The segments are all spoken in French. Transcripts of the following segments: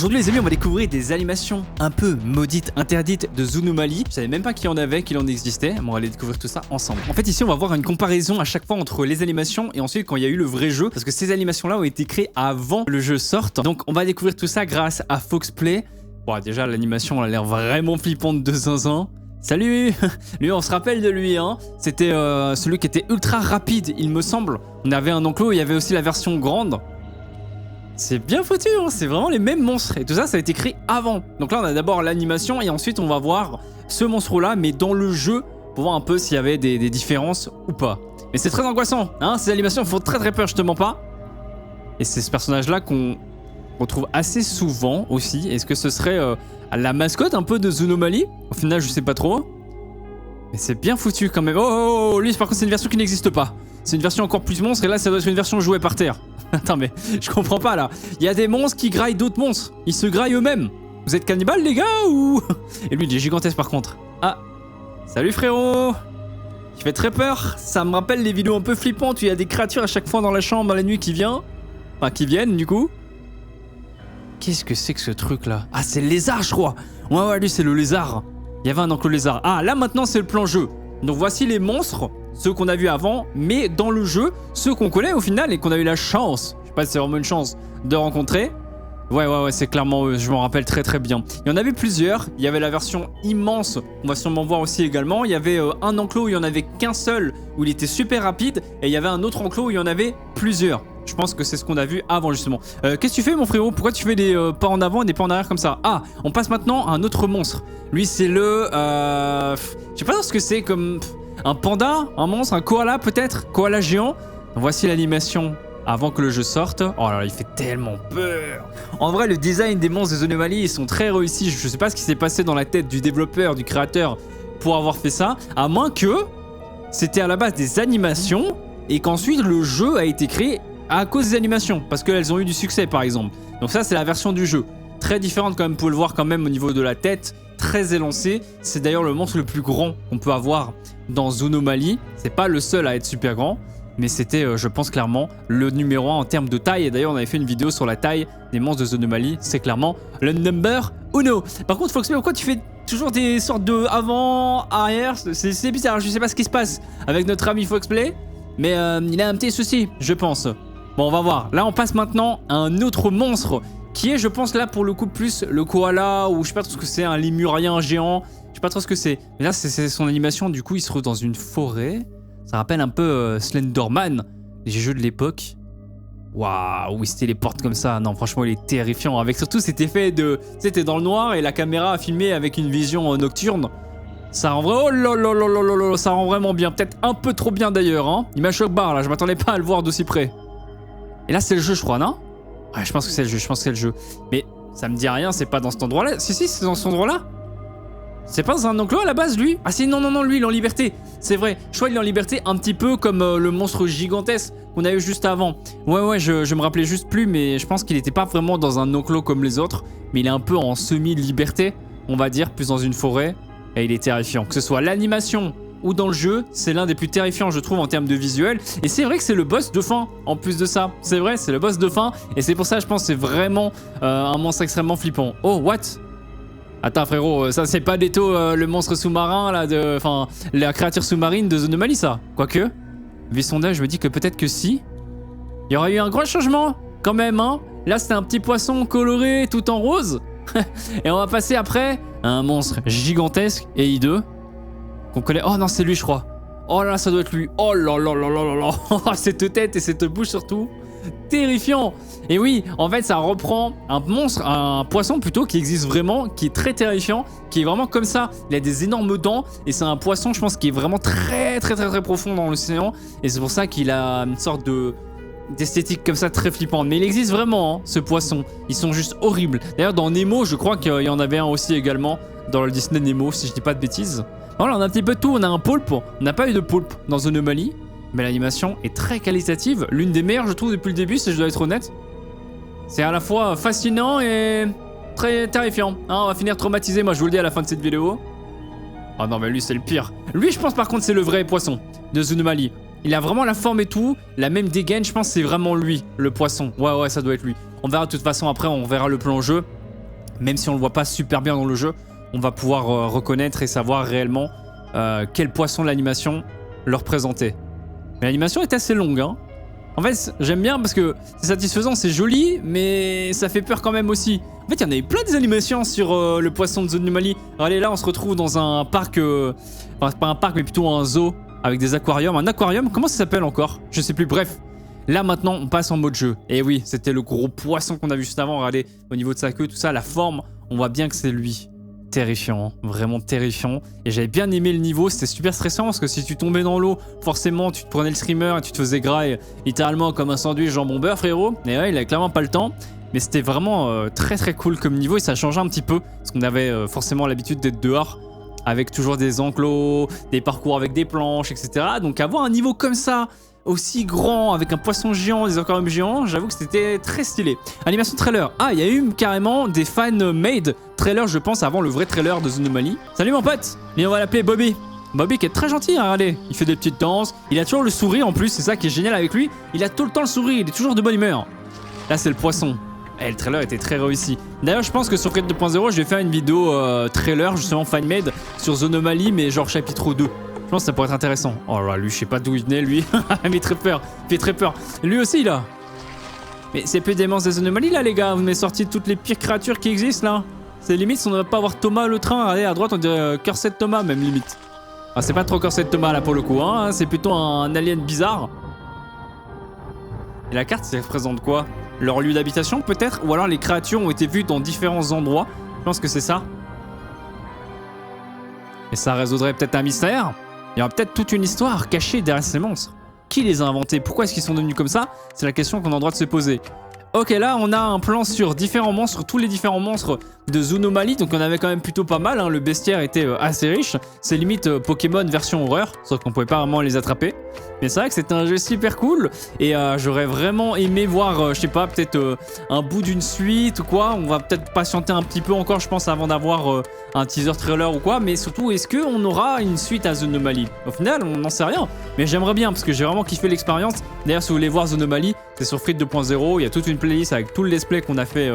Aujourd'hui les amis, on va découvrir des animations un peu maudites, interdites de Zoonomaly. Je savais même pas qu'il y en avait, qu'il en existait. Bon, on va aller découvrir tout ça ensemble. En fait ici on va voir une comparaison à chaque fois entre les animations et ensuite quand il y a eu le vrai jeu. Parce que ces animations là ont été créées avant que le jeu sorte. Donc on va découvrir tout ça grâce à Foxplay. Bon déjà l'animation a l'air vraiment flippante de zinzin. Salut. Lui on se rappelle de lui hein. C'était celui qui était ultra rapide il me semble. On avait un enclos, il y avait aussi la version grande. C'est bien foutu, hein, c'est vraiment les mêmes monstres. Et tout ça, ça a été créé avant. Donc là, on a d'abord l'animation et ensuite, on va voir ce monstre-là, mais dans le jeu, pour voir un peu s'il y avait des différences ou pas. Mais c'est très angoissant, hein, ces animations font très peur, je te mens pas. Et c'est ce personnage-là qu'on retrouve assez souvent aussi. Est-ce que ce serait la mascotte un peu de Zoonomaly? Au final, je sais pas trop. Mais c'est bien foutu quand même. Oh, lui, par contre, c'est une version qui n'existe pas. C'est une version encore plus monstre et là, ça doit être une version jouée par terre. Attends mais je comprends pas là. Il y a des monstres qui graillent d'autres monstres. Ils se graillent eux-mêmes. Vous êtes cannibales les gars ou... Et lui il est gigantesque par contre. Ah. Salut frérot. Il fait très peur. Ça me rappelle les vidéos un peu flippantes où il y a des créatures à chaque fois dans la chambre la nuit qui viennent. Enfin qui viennent du coup. Qu'est-ce que c'est que ce truc là? Ah c'est le lézard je crois. Ouais lui c'est le lézard. Il y avait un enclos lézard. Ah là maintenant c'est le plan jeu. Donc voici les monstres, ceux qu'on a vus avant, mais dans le jeu, ceux qu'on connaît au final et qu'on a eu la chance, je sais pas si c'est vraiment une chance, de rencontrer. Ouais, c'est clairement eux, je m'en rappelle très bien. Il y en avait plusieurs, il y avait la version immense, on va sûrement voir aussi également. Il y avait un enclos où il y en avait qu'un seul, où il était super rapide, et il y avait un autre enclos où il y en avait plusieurs. Je pense que c'est ce qu'on a vu avant justement. Qu'est-ce que tu fais mon frérot? Pourquoi tu fais des pas en avant et des pas en arrière comme ça? Ah, on passe maintenant à un autre monstre. Lui c'est le... je sais pas ce que c'est comme... Un panda? Un monstre? Un koala peut-être? Koala géant? Voici l'animation avant que le jeu sorte. Oh là là, il fait tellement peur. En vrai, le design des monstres de Zoonomaly, ils sont très réussis. Je sais pas ce qui s'est passé dans la tête du développeur, du créateur pour avoir fait ça. À moins que c'était à la base des animations et qu'ensuite le jeu a été créé à cause des animations, parce qu'elles ont eu du succès par exemple. Donc ça c'est la version du jeu. Très différente comme vous pouvez le voir quand même au niveau de la tête, très élancé. C'est d'ailleurs le monstre le plus grand qu'on peut avoir dans Zoonomaly. C'est pas le seul à être super grand, mais c'était je pense clairement le numéro 1 en termes de taille. Et d'ailleurs on avait fait une vidéo sur la taille des monstres de Zoonomaly. C'est clairement le number uno. Par contre Foxplay, pourquoi tu fais toujours des sortes de avant, arrière? C'est bizarre, je sais pas ce qui se passe avec notre ami Foxplay, mais il a un petit souci je pense. Bon on va voir, là on passe maintenant à un autre monstre qui est je pense là pour le coup plus le koala ou je sais pas trop ce que c'est, un lémurien géant, je sais pas trop ce que c'est. Mais là c'est son animation, du coup il se trouve dans une forêt, ça rappelle un peu Slenderman, les jeux de l'époque. Waouh, il se téléporte comme ça, non franchement il est terrifiant, avec surtout cet effet de... Tu sais t'es dans le noir et la caméra a filmé avec une vision nocturne. Ça rend vraiment... Oh là, ça rend vraiment bien, peut-être un peu trop bien d'ailleurs hein. Il m'a choqué barre là, je m'attendais pas à le voir d'aussi près. Et là c'est le jeu je crois, non? Ouais je pense que c'est le jeu, mais ça me dit rien, c'est pas dans cet endroit là. Si c'est dans cet endroit là. C'est pas dans un enclos à la base lui? Ah si non lui il est en liberté. C'est vrai, je crois qu'il est en liberté un petit peu comme le monstre gigantesque qu'on a eu juste avant. Ouais je me rappelais juste plus, mais je pense qu'il était pas vraiment dans un enclos comme les autres, mais il est un peu en semi-liberté, on va dire, plus dans une forêt. Et il est terrifiant, que ce soit l'animation ou dans le jeu, c'est l'un des plus terrifiants je trouve en termes de visuel. Et c'est vrai que c'est le boss de fin en plus de ça. C'est vrai, c'est le boss de fin. Et c'est pour ça je pense que c'est vraiment un monstre extrêmement flippant. Oh what? Attends frérot, ça c'est pas Detto le monstre sous-marin là de... Enfin la créature sous-marine de Zoonomaly ça. Quoique, vu son âge je me dis que peut-être que si. Il y aurait eu un gros changement quand même hein. Là c'était un petit poisson coloré tout en rose. Et on va passer après à un monstre gigantesque et hideux qu'on connaît. Oh non c'est lui je crois. Oh là ça doit être lui. Oh là cette tête et cette bouche surtout. Terrifiant. Et oui en fait ça reprend un monstre, un poisson plutôt qui existe vraiment, qui est très terrifiant, qui est vraiment comme ça. Il a des énormes dents et c'est un poisson je pense qui est vraiment très profond dans l'océan. Et c'est pour ça qu'il a une sorte de... d'esthétique comme ça très flippante. Mais il existe vraiment hein, ce poisson. Ils sont juste horribles. D'ailleurs dans Nemo je crois qu'il y en avait un aussi également dans le Disney Nemo si je dis pas de bêtises. Voilà on a un petit peu de tout, on a un poulpe. On n'a pas eu de poulpe dans Zoonomaly, mais l'animation est très qualitative. L'une des meilleures je trouve depuis le début si je dois être honnête. C'est à la fois fascinant et très terrifiant hein, on va finir traumatisé moi je vous le dis à la fin de cette vidéo. Oh non mais lui c'est le pire. Lui je pense par contre c'est le vrai poisson de Zoonomaly. Il a vraiment la forme et tout, la même dégaine, je pense que c'est vraiment lui, le poisson. Ouais, ça doit être lui. On verra de toute façon après, on verra le plan jeu. Même si on le voit pas super bien dans le jeu, on va pouvoir reconnaître et savoir réellement quel poisson de l'animation leur présenter. Mais l'animation est assez longue, hein. En fait, j'aime bien parce que c'est satisfaisant, c'est joli, mais ça fait peur quand même aussi. En fait, il y en avait plein des animations sur le poisson de Zoonomaly. Allez, là, on se retrouve dans un parc... Enfin, pas un parc, mais plutôt un zoo avec des aquariums. Un aquarium, comment ça s'appelle encore? Je sais plus, bref. Là, maintenant, on passe en mode jeu. Et oui, c'était le gros poisson qu'on a vu juste avant. Regardez, au niveau de sa queue, tout ça, la forme, on voit bien que c'est lui. Terrifiant, hein, vraiment terrifiant. Et j'avais bien aimé le niveau, c'était super stressant parce que si tu tombais dans l'eau, forcément tu te prenais le streamer et tu te faisais grailler littéralement comme un sandwich jambon beurre, frérot. Et ouais, il avait clairement pas le temps. Mais c'était vraiment très très cool comme niveau et ça changeait un petit peu parce qu'on avait forcément l'habitude d'être dehors avec toujours des enclos, des parcours avec des planches, etc. Donc avoir un niveau comme ça, aussi grand, avec un poisson géant, des aquariums géants, j'avoue que c'était très stylé. Animation trailer. Ah, il y a eu carrément des fan-made trailers, je pense, avant le vrai trailer de Zoonomaly. Salut mon pote. Et on va l'appeler Bobby. Bobby qui est très gentil, hein, regardez. Il fait des petites danses. Il a toujours le sourire en plus, c'est ça qui est génial avec lui. Il a tout le temps le sourire, il est toujours de bonne humeur. Là, c'est le poisson. Et le trailer était très réussi. D'ailleurs, je pense que sur Fred 2.0, je vais faire une vidéo trailer, justement fan-made, sur Zoonomaly, mais genre chapitre 2. Je pense que ça pourrait être intéressant. Oh là, lui, je sais pas d'où il venait, lui. Il fait très peur. Il fait très peur. Lui aussi, là. Mais c'est plus démence des Zoonomaly, là, les gars. Vous m'avez sorti toutes les pires créatures qui existent, là. C'est limite si on ne va pas avoir Thomas le train. Allez, à droite, on dirait Cursed Thomas, même limite. Ah, c'est pas trop Cursed Thomas, là, pour le coup. Hein. C'est plutôt un alien bizarre. Et la carte, ça représente quoi? Leur lieu d'habitation, peut-être? Ou alors les créatures ont été vues dans différents endroits. Je pense que c'est ça. Et ça résoudrait peut-être un mystère. Il y aura peut-être toute une histoire cachée derrière ces monstres. Qui les a inventés? Pourquoi est-ce qu'ils sont devenus comme ça? C'est la question qu'on a le droit de se poser. Ok, là, on a un plan sur différents monstres, tous les différents monstres de Zoonomaly. Donc, on avait quand même plutôt pas mal. Hein. Le bestiaire était assez riche. C'est limite Pokémon version horreur. Sauf qu'on pouvait pas vraiment les attraper. Mais c'est vrai que c'était un jeu super cool. Et j'aurais vraiment aimé voir, je sais pas, peut-être un bout d'une suite ou quoi. On va peut-être patienter un petit peu encore, je pense, avant d'avoir un teaser trailer ou quoi. Mais surtout, est-ce qu'on aura une suite à Zoonomaly? Au final, on n'en sait rien. Mais j'aimerais bien parce que j'ai vraiment kiffé l'expérience. D'ailleurs, si vous voulez voir Zoonomaly, c'est sur Frit 2.0. Il y a toute une playlist avec tout le display qu'on a fait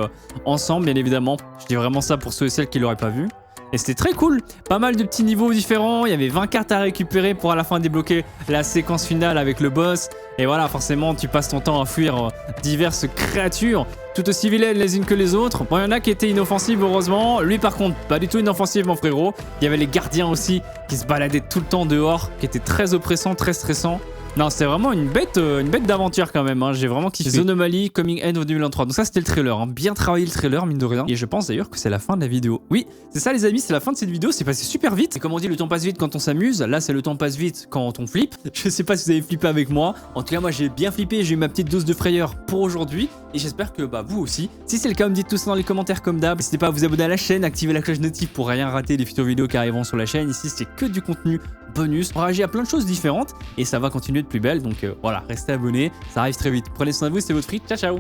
ensemble, bien évidemment. Je dis vraiment ça pour ceux et celles qui l'auraient pas vu. Et c'était très cool, pas mal de petits niveaux différents, il y avait 20 cartes à récupérer pour à la fin débloquer la séquence finale avec le boss. Et voilà, forcément tu passes ton temps à fuir diverses créatures, tout aussi vilaines les unes que les autres. Bon, il y en a qui étaient inoffensives heureusement, lui par contre pas du tout inoffensif mon frérot. Il y avait les gardiens aussi qui se baladaient tout le temps dehors, qui étaient très oppressants, très stressants. Non, c'était vraiment une bête d'aventure quand même, hein. J'ai vraiment kiffé. Zoonomaly Coming End of 2023. Donc ça c'était le trailer, hein. Bien travaillé le trailer, mine de rien. Et je pense d'ailleurs que c'est la fin de la vidéo. Oui, c'est ça les amis, c'est la fin de cette vidéo, c'est passé super vite. Et comme on dit, le temps passe vite quand on s'amuse. Là c'est le temps passe vite quand on flippe. Je sais pas si vous avez flippé avec moi. En tout cas moi j'ai bien flippé, j'ai eu ma petite dose de frayeur pour aujourd'hui. Et j'espère que vous aussi. Si c'est le cas, me dites tout ça dans les commentaires comme d'hab. N'hésitez pas à vous abonner à la chaîne, activer la cloche notif pour rien rater des futures vidéos qui arriveront sur la chaîne. Ici c'est que du contenu bonus. On réagit à plein de choses différentes et ça va continuer de plus belle. Donc voilà, restez abonnés, ça arrive très vite. Prenez soin de vous, c'était votre Frit, ciao ciao.